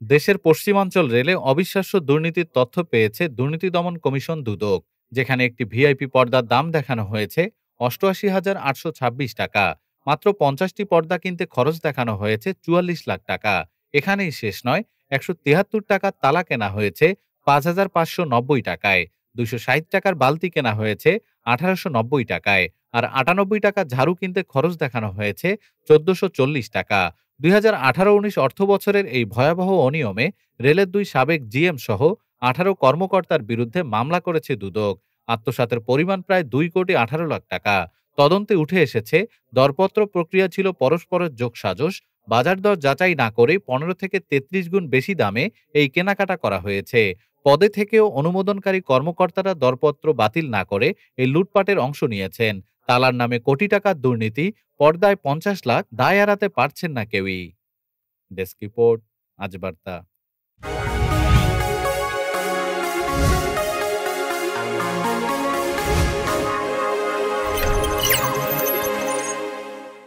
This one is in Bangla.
দেশের পশ্চিমাঞ্চল রেলে অবিশ্বাস্য দুর্নীতির তথ্য পেয়েছে দুর্নীতি দমন কমিশন দুদক, যেখানে একটি ভিআইপি পর্দার দাম দেখানো হয়েছে ৮৮,৮২৬ টাকা। মাত্র ৫০টি পর্দা কিনতে খরচ দেখানো হয়েছে ৪৪ লাখ টাকা। এখানেই শেষ নয়, ১৭৩ টাকার তালা কেনা হয়েছে ৫,৫৯০ টাকায়, ২৬০ টাকার বালতি কেনা হয়েছে ১৮৯০ টাকায়, আর ৯৮ টাকার ঝাড়ু কিনতে খরচ দেখানো হয়েছে ১৪৪০ টাকা। ২০১৮-১৯ অর্থবছরের এই ভয়াবহ অনিয়মে রেলের ২ সাবেক জিএম সহ ১৮ কর্মকর্তার বিরুদ্ধে মামলা করেছে দুদক। আত্মসাতের পরিমাণ প্রায় ২,১৮,০০,০০০ টাকা। তদন্তে উঠে এসেছে, দরপত্র প্রক্রিয়া ছিল পরস্পরের যোগসাজশ। বাজার দর যাচাই না করে ১৫ থেকে ৩৩ গুণ বেশি দামে এই কেনাকাটা করা হয়েছে। পদে থেকেও অনুমোদনকারী কর্মকর্তারা দরপত্র বাতিল না করে এই লুটপাটের অংশ নিয়েছেন। তালার নামে কোটি টাকার দুর্নীতি, পর্দায় ৫০ লাখ, দায় এড়াতে পারছেন না কেউই। ডেস্ক রিপোর্ট, আজ বার্তা।